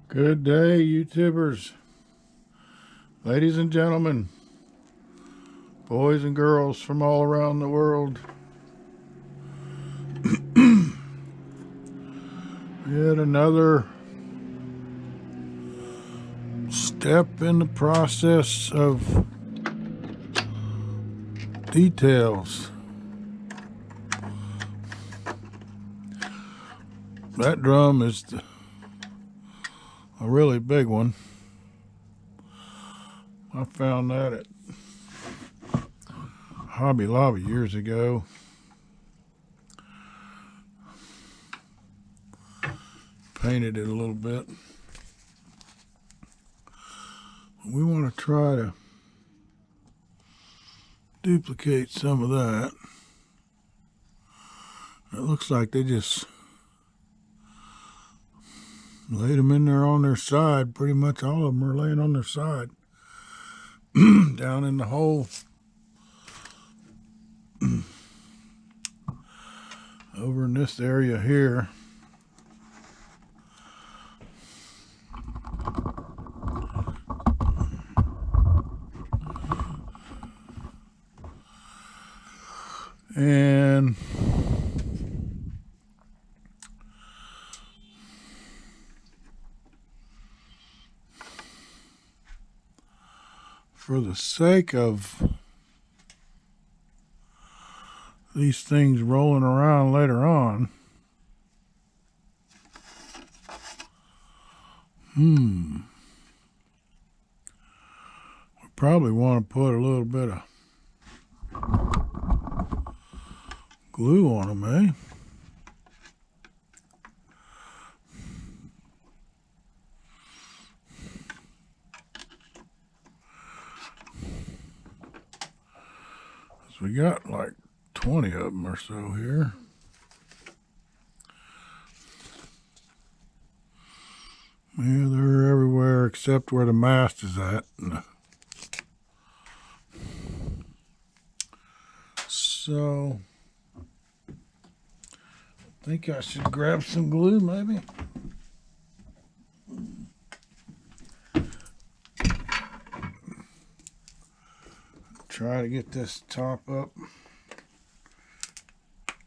Good day, YouTubers, ladies and gentlemen, boys and girls from all around the world. Yet another step in the process of details. That drum is a really big one. I found that at Hobby Lobby years ago. Painted it a little bit. We want to try to duplicate some of that. It looks like they just laid them in there on their side. Pretty much all of them are laying on their side. Down in the hole. Over in this area here. And for the sake of these things rolling around later on, we probably want to put a little bit of glue on them, eh? So we got like 20 of them or so here. Yeah, they're everywhere except where the mast is at. So I think I should grab some glue maybe. Try to get this top up.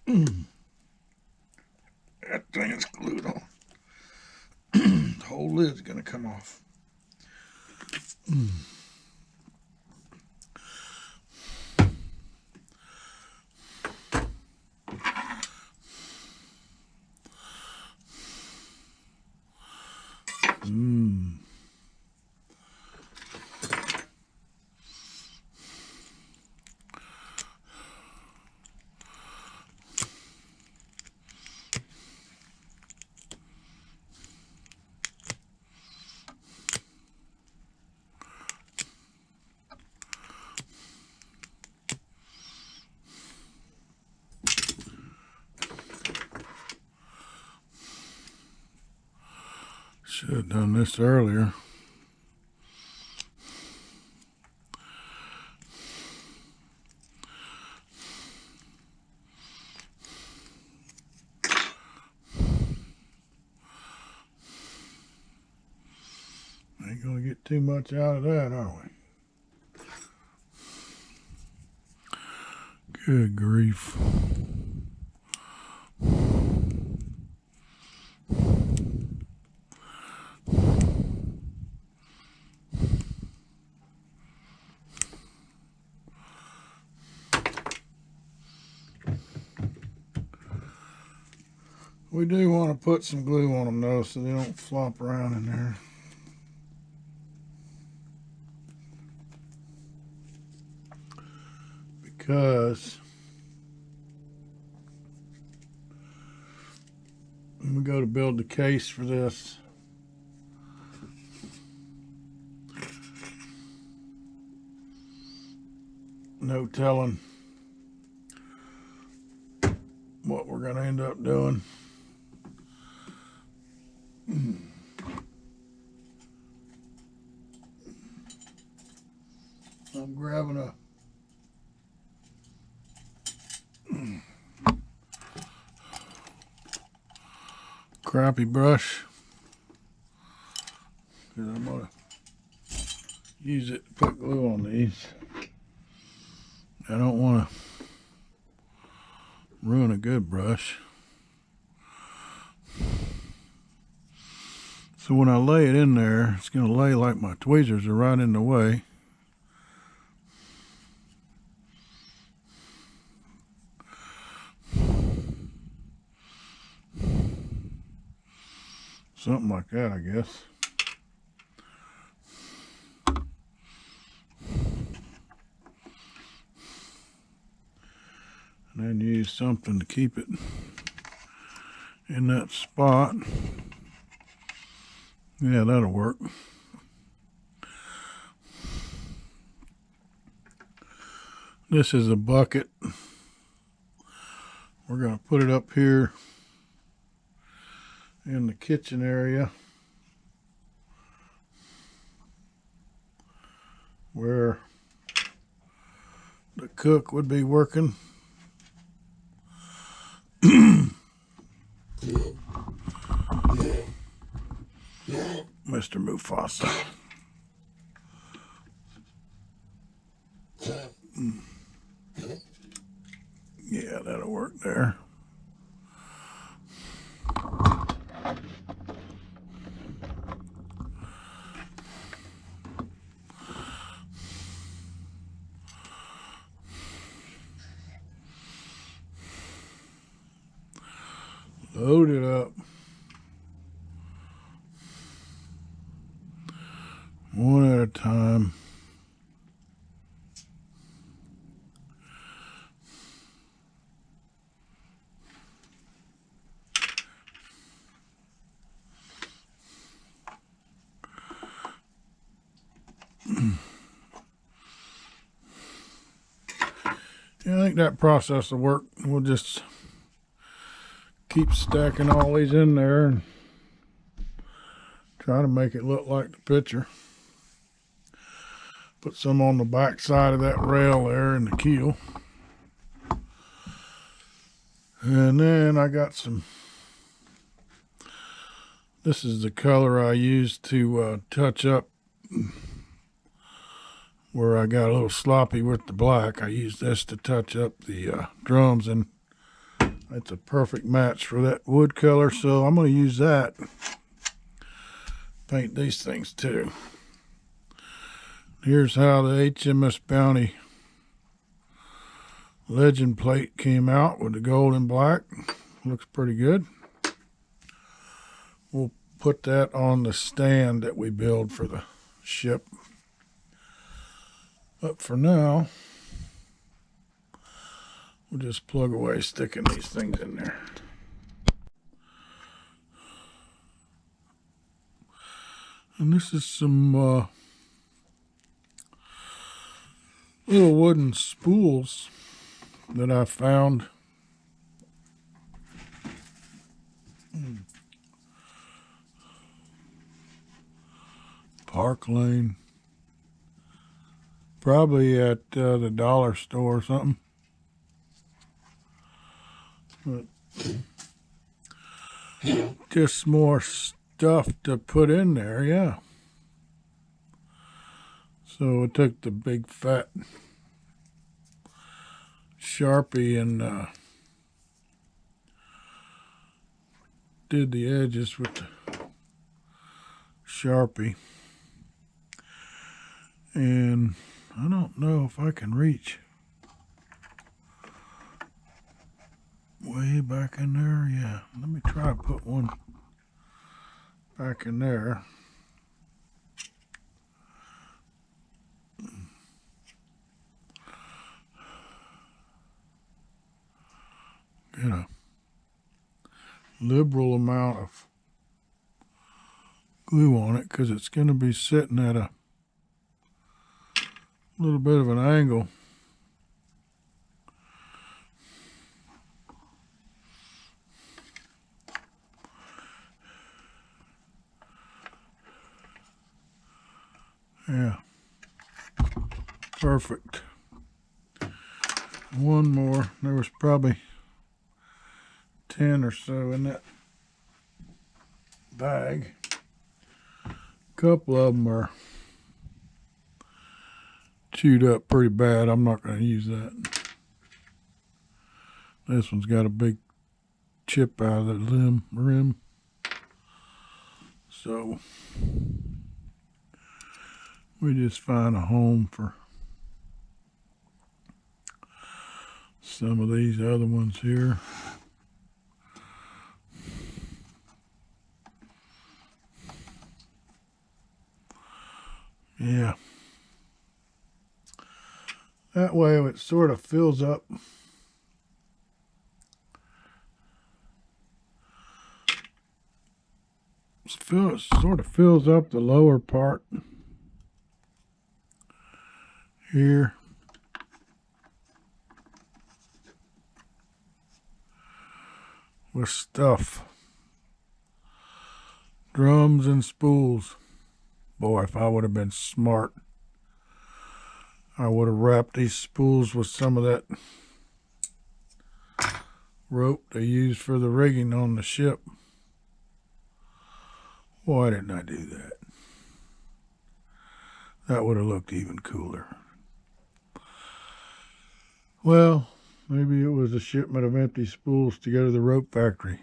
That thing is glued on. The whole lid's gonna come off. Should have done this earlier. Ain't gonna get too much out of that, are we? Good grief. We do want to put some glue on them though, so they don't flop around in there. Because when we go to build the case for this, no telling what we're going to end up doing. I'm grabbing a crappie brush. use it to put glue on these. I don't want to ruin a good brush. So when I lay it in there, it's going to lay like my tweezers are right in the way. Something like that, I guess. And then use something to keep it in that spot. Yeah, that'll work. This is a bucket. We're going to put it up here in the kitchen area where the cook would be working. Mr. Mufasa. Yeah, that'll work there. Load it up. One at a time. Yeah, I think that process will work. We'll just keep stacking all these in there and try to make it look like the picture. Put some on the back side of that rail there in the keel. And then I got some, this is the color I used to touch up where I got a little sloppy with the black. I used this to touch up the drums, and it's a perfect match for that wood color, so I'm going to use that. Paint these things too. Here's how the HMS Bounty legend plate came out with the gold and black. Looks pretty good. We'll put that on the stand that we build for the ship. But for now, we'll just plug away sticking these things in there. And this is some little wooden spools that I found. Park Lane. Probably at the dollar store or something. But just more stuff to put in there, yeah. So I took the big fat Sharpie and did the edges with the Sharpie. And I don't know if I can reach way back in there. Yeah, let me try to put one back in there. Get a liberal amount of glue on it because it's going to be sitting at a little bit of an angle. Yeah, perfect. One more. There was probably 10 or so in that bag. A couple of them are chewed up pretty bad. I'm not going to use that. This one's got a big chip out of the rim. So we just find a home for some of these other ones here. Yeah. That way it sort of fills up. Sort of fills up the lower part here. With stuff. Drums and spools. Boy, if I would have been smart, I would have wrapped these spools with some of that rope they use for the rigging on the ship. Why didn't I do that? That would have looked even cooler. Well, maybe it was a shipment of empty spools to go to the rope factory.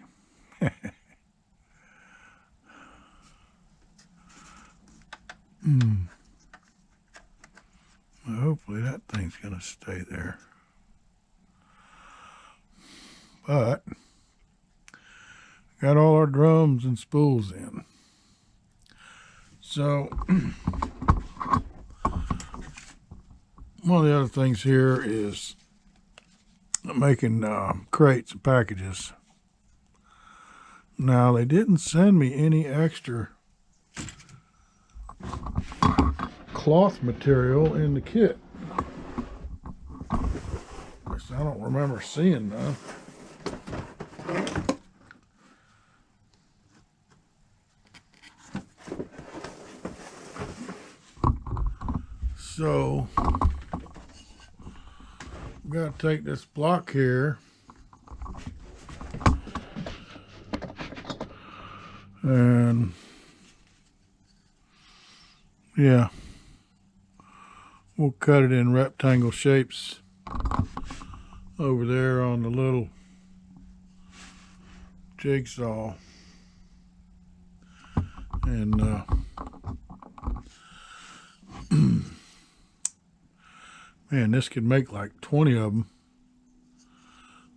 Well, hopefully that thing's going to stay there. But got all our drums and spools in. So one of the other things here is making crates and packages. Now, they didn't send me any extra cloth material in the kit. I don't remember seeing none. So we got to take this block here and yeah, we'll cut it in rectangle shapes over there on the little jigsaw. And man, this could make like 20 of them.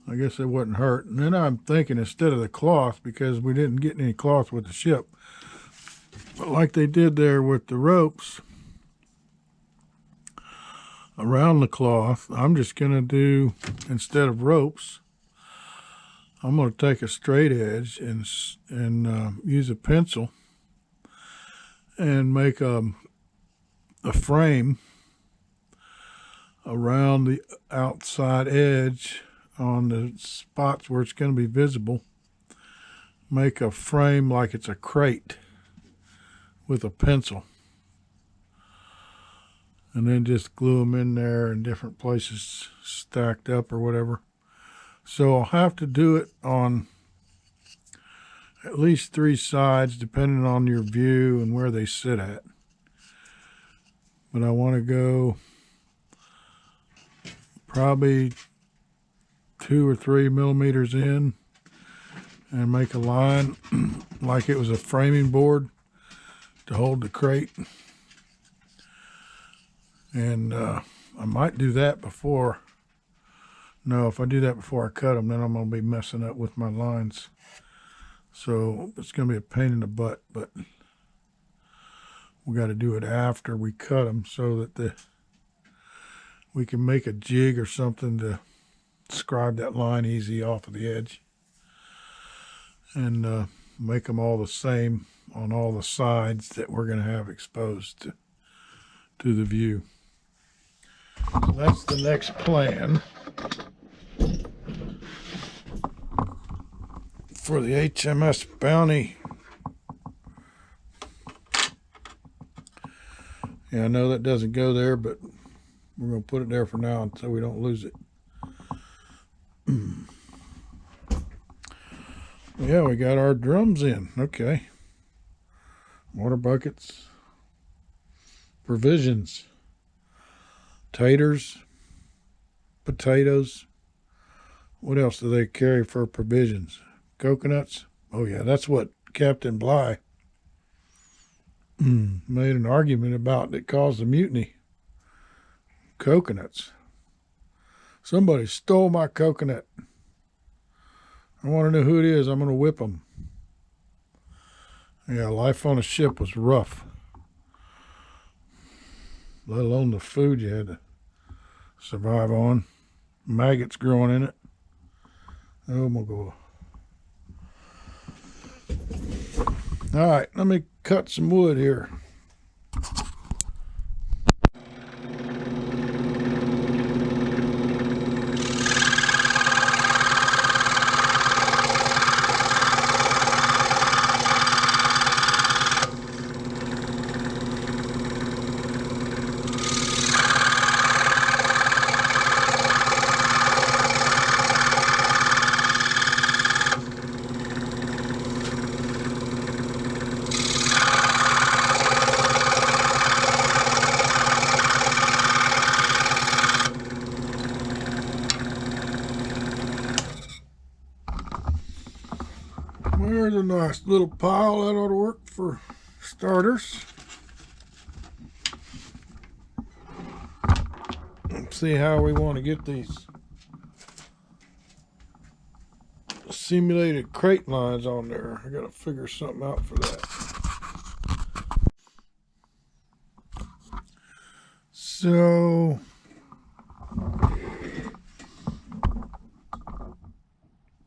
I guess it wouldn't hurt. And then I'm thinking, instead of the cloth, because we didn't get any cloth with the ship, but like they did there with the ropes around the cloth, I'm just going to do, instead of ropes, I'm going to take a straight edge and use a pencil and make a frame around the outside edge on the spots where it's going to be visible. Make a frame like it's a crate with a pencil, and then just glue them in there in different places stacked up or whatever. So I'll have to do it on at least 3 sides depending on your view and where they sit at. But I want to go probably 2 or 3 millimeters in and make a line like it was a framing board to hold the crate. And I might do that before. No, if I do that before I cut them, then I'm going to be messing up with my lines. So it's going to be a pain in the butt, but we got to do it after we cut them so that we can make a jig or something to scribe that line easy off of the edge, and make them all the same on all the sides that we're going to have exposed to the view. So that's the next plan for the HMS Bounty. Yeah, I know that doesn't go there, but we're going to put it there for now so we don't lose it. Yeah, we got our drums in. Okay. Water buckets. Provisions. taters, potatoes. What else do they carry for provisions? Coconuts. Oh yeah, that's what Captain Bligh made an argument about that caused the mutiny. Coconuts. Somebody stole my coconut. I want to know who it is. I'm going to whip them. Yeah, life on a ship was rough. Let alone the food you had to survive on. Maggots growing in it. Oh my God. All right, let me cut some wood here. There's a nice little pile that ought to work for starters. Let's see how we want to get these simulated crate lines on there. I got to figure something out for that. So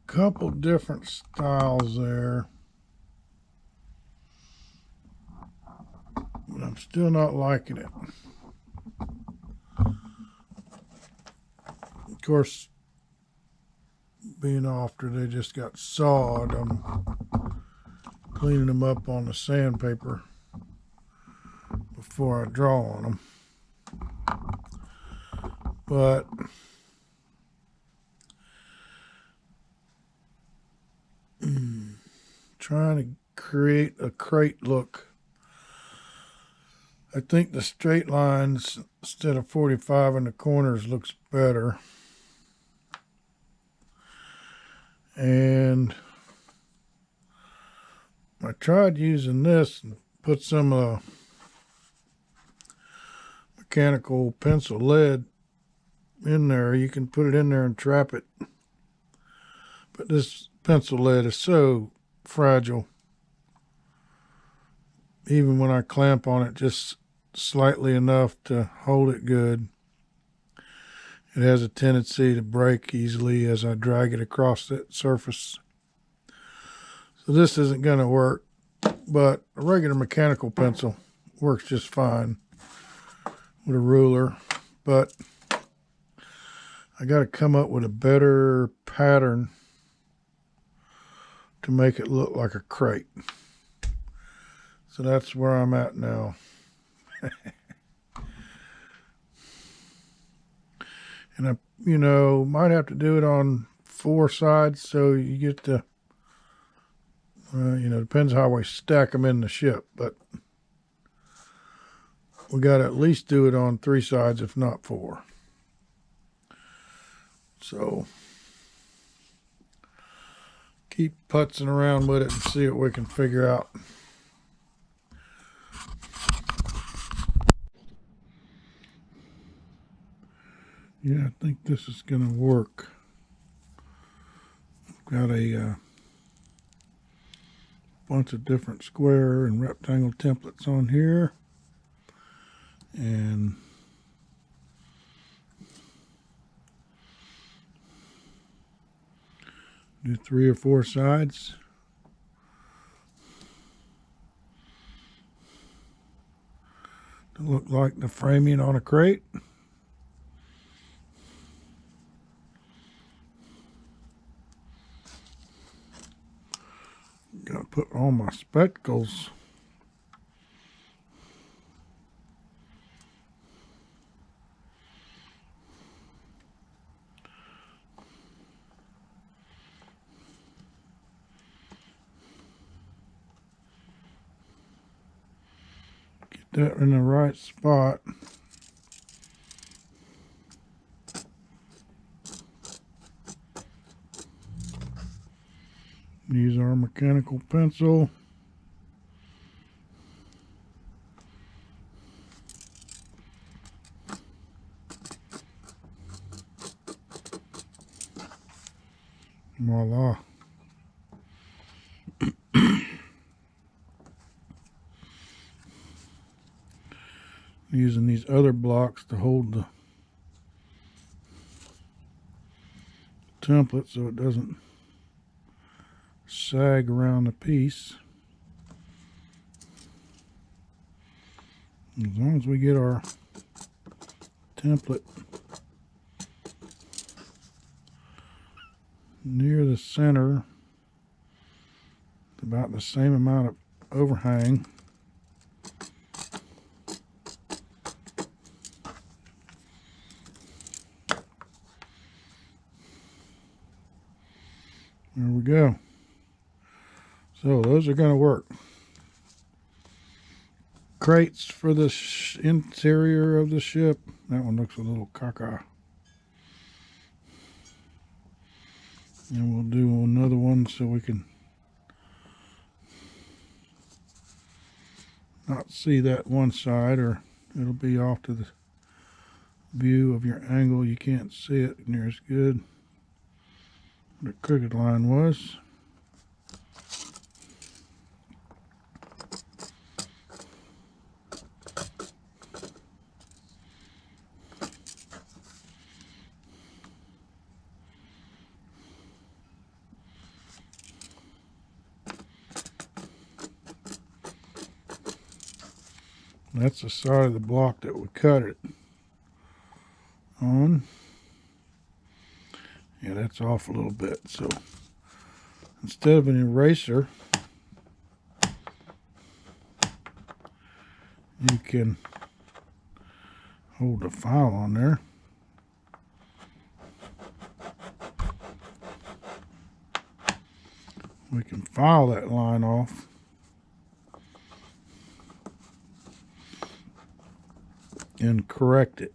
couple different styles there, but I'm still not liking it. Of course, being after they just got sawed, I'm cleaning them up on the sandpaper before I draw on them. But trying to create a crate look. I think the straight lines instead of 45 in the corners looks better. And I tried using this and put some mechanical pencil lead in there. You can put it in there and trap it. But this pencil lead is so fragile. Even when I clamp on it just slightly enough to hold it good, it has a tendency to break easily as I drag it across that surface. So this isn't going to work, but a regular mechanical pencil works just fine with a ruler. But I got to come up with a better pattern to make it look like a crate. So that's where I'm at now. And I, might have to do it on 4 sides so you get the, depends how we stack them in the ship, but we got to at least do it on 3 sides, if not 4. So keep putzing around with it and see what we can figure out. Yeah, I think this is going to work. Got a bunch of different square and rectangle templates on here. And do 3 or 4 sides. To look like the framing on a crate. Gotta put on my spectacles. Get that in the right spot. Use our mechanical pencil. Voila. Using these other blocks to hold the template so it doesn't sag around the piece. As long as we get our template near the center, about the same amount of overhang. There we go. So those are going to work. Crates for the interior of the ship. That one looks a little caca. And we'll do another one so we can not see that one side, or it'll be off to the view of your angle. You can't see it near as good. The crooked line was. That's the side of the block that we cut it on. Yeah, that's off a little bit. So instead of an eraser, you can hold the file on there. We can file that line off. And correct it.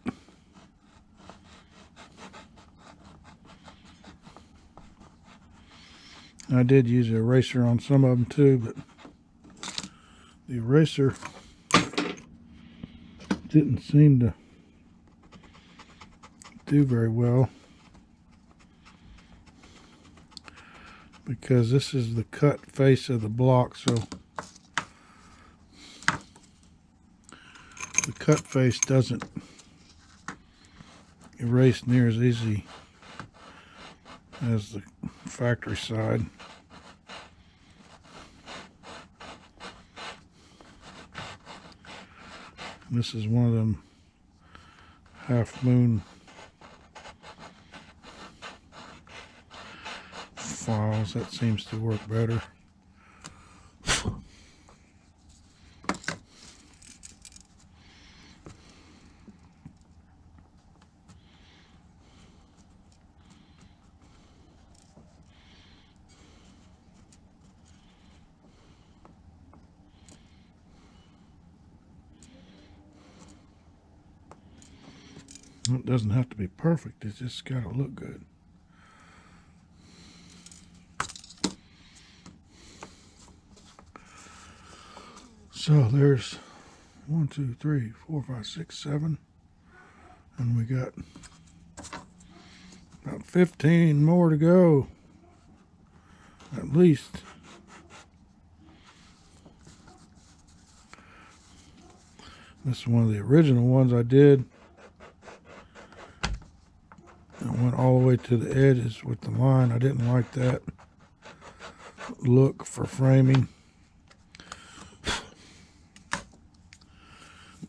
I did use an eraser on some of them too, but the eraser didn't seem to do very well, because this is the cut face of the block, so the cut face doesn't erase near as easy as the factory side. This is one of them half moon files. That seems to work better. It doesn't have to be perfect, it's just got to look good. So there's 1, 2, 3, 4, 5, 6, 7, and we got about 15 more to go, at least. This is one of the original ones I did. I went all the way to the edges with the line. I didn't like that look for framing.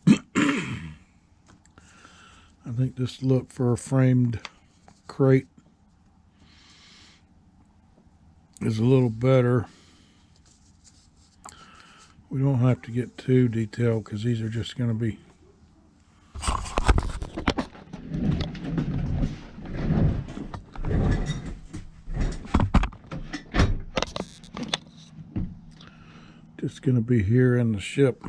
I think this look for a framed crate is a little better. We don't have to get too detailed because these are just going to be here in the ship.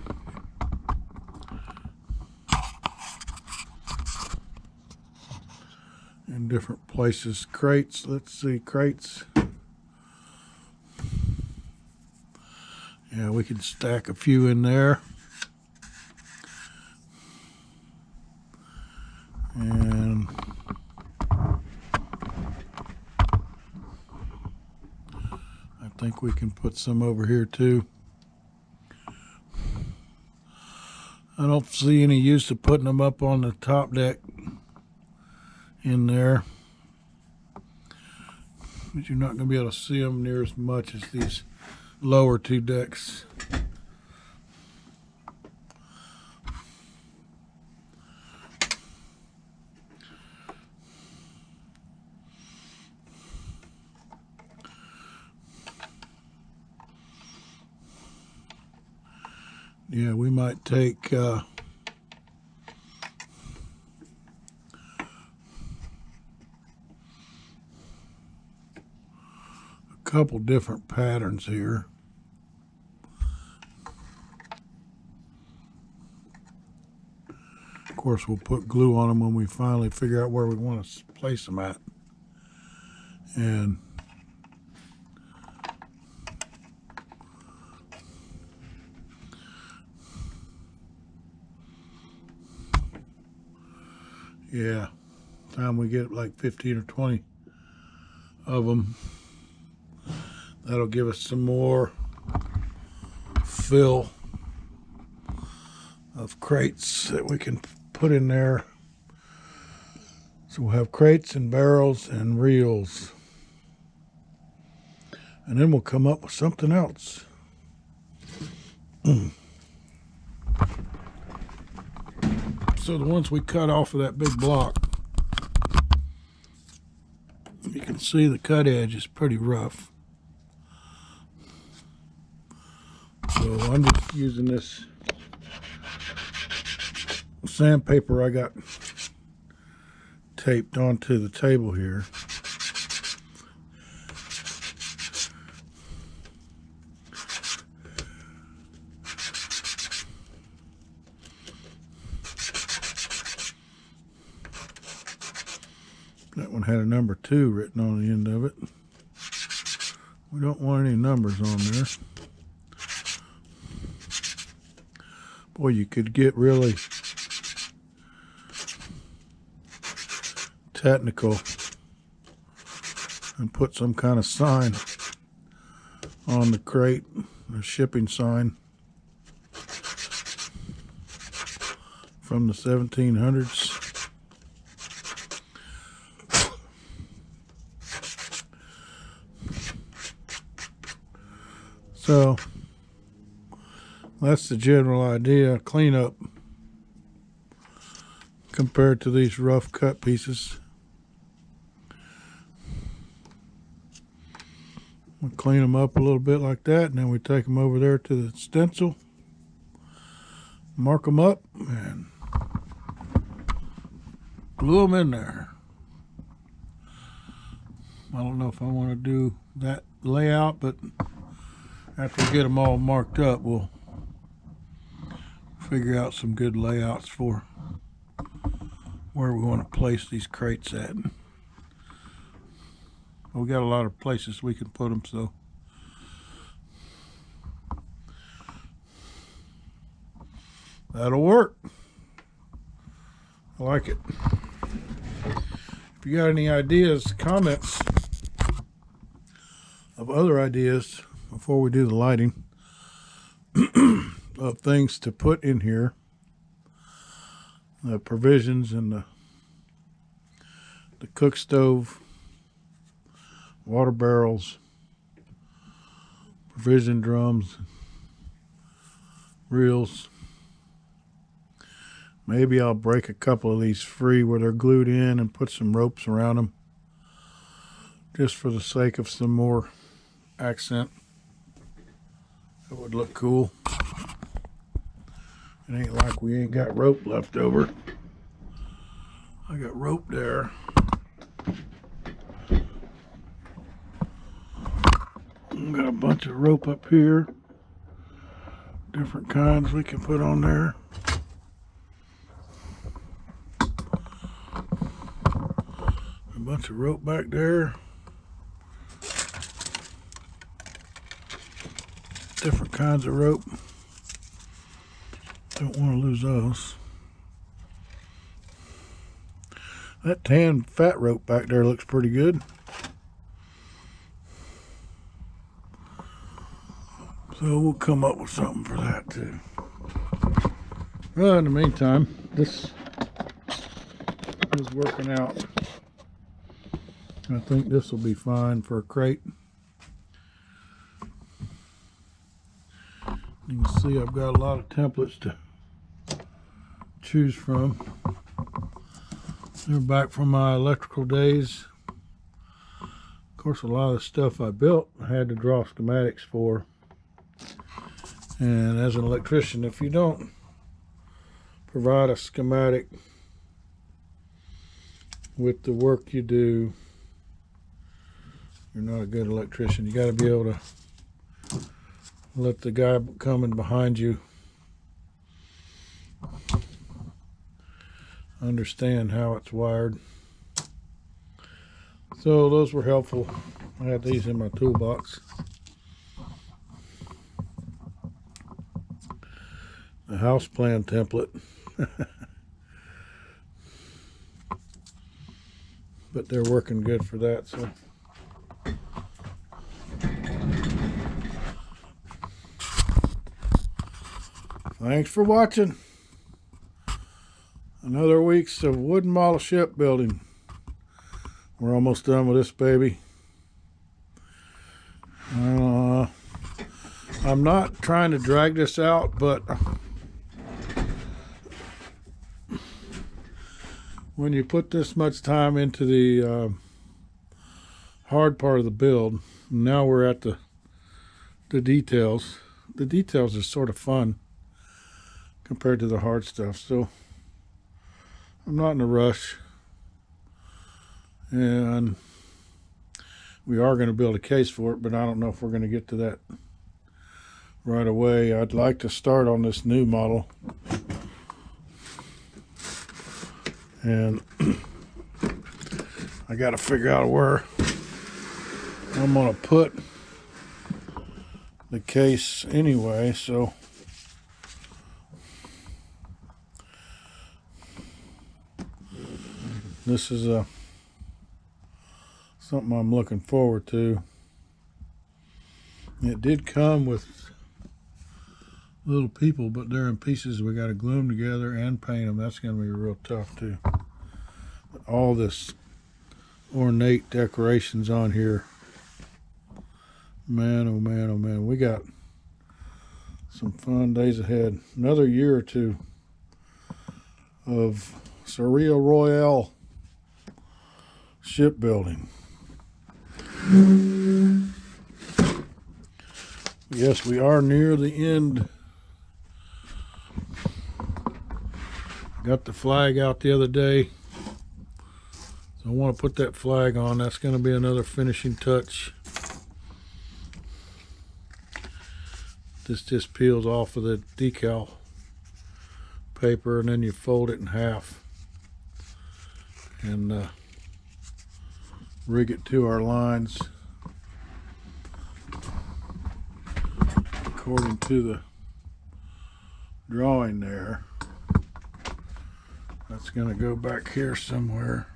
In different places. Crates, let's see, crates. Yeah, we can stack a few in there. And I think we can put some over here too. I don't see any use of putting them up on the top deck in there, but you're not going to be able to see them near as much as these lower two decks. Yeah, we might take a couple different patterns here. Of course, we'll put glue on them when we finally figure out where we want to place them at. And yeah, time we get like 15 or 20 of them, that'll give us some more fill of crates that we can put in there. So we'll have crates and barrels and reels, and then we'll come up with something else. So the ones we cut off of that big block, you can see the cut edge is pretty rough. So I'm just using this sandpaper I got taped onto the table here. That one had a number 2 written on the end of it. We don't want any numbers on there. Boy, you could get really technical and put some kind of sign on the crate, a shipping sign from the 1700s. So that's the general idea, cleanup compared to these rough cut pieces. We'll clean them up a little bit like that, and then we take them over there to the stencil, mark them up, and glue them in there. I don't know if I want to do that layout, but after we get them all marked up, we'll figure out some good layouts for where we want to place these crates at. We got a lot of places we can put them, so that'll work. I like it. If you got any ideas, comments of other ideas before we do the lighting of things to put in here, the provisions and the cook stove, water barrels, provision drums, reels. Maybe I'll break a couple of these free where they're glued in and put some ropes around them, just for the sake of some more accent. It would look cool. It ain't like we ain't got rope left over. I got rope there. Got a bunch of rope up here. Different kinds we can put on there. A bunch of rope back there. different kinds of rope. Don't want to lose those. That tan fat rope back there looks pretty good. So we'll come up with something for that too. Well, in the meantime, this is working out. I think this will be fine for a crate. You can see I've got a lot of templates to choose from. They're back from my electrical days. Of course, a lot of the stuff I built I had to draw schematics for. And as an electrician, if you don't provide a schematic with the work you do, you're not a good electrician. You got to be able to let the guy coming behind you understand how it's wired. So those were helpful. I had these in my toolbox. The house plan template. But they're working good for that, so. Thanks for watching. Another week's of wooden model ship building. We're almost done with this baby. I'm not trying to drag this out, but when you put this much time into the hard part of the build, now we're at the details. The details are sort of fun compared to the hard stuff, so I'm not in a rush. And we are going to build a case for it, but I don't know if we're going to get to that right away. I'd like to start on this new model. And I got to figure out where I'm going to put the case anyway, so this is something I'm looking forward to. It did come with little people, but they're in pieces. We got to glue them together and paint them. That's going to be real tough too. But all this ornate decorations on here, man, oh man, oh man, we got some fun days ahead. Another year or two of Surreal Royale shipbuilding. Yes, we are near the end. Got the flag out the other day, so I want to put that flag on. That's going to be another finishing touch. This just peels off of the decal paper, and then you fold it in half and rig it to our lines according to the drawing there. That's going to go back here somewhere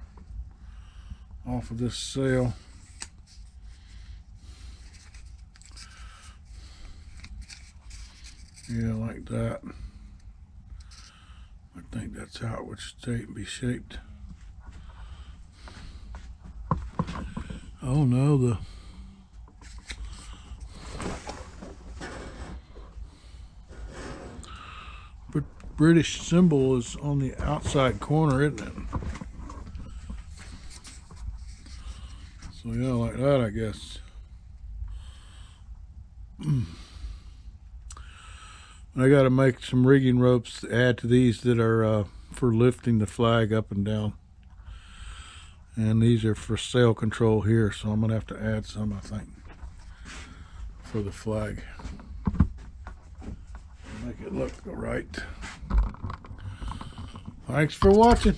off of this sail. Yeah, like that. I think that's how it would be shaped. Oh no, the British symbol is on the outside corner, isn't it? So yeah, like that, I guess. I got to make some rigging ropes to add to these that are for lifting the flag up and down. And these are for sail control here, so I'm going to have to add some, I think, for the flag. Make it look right. Thanks for watching.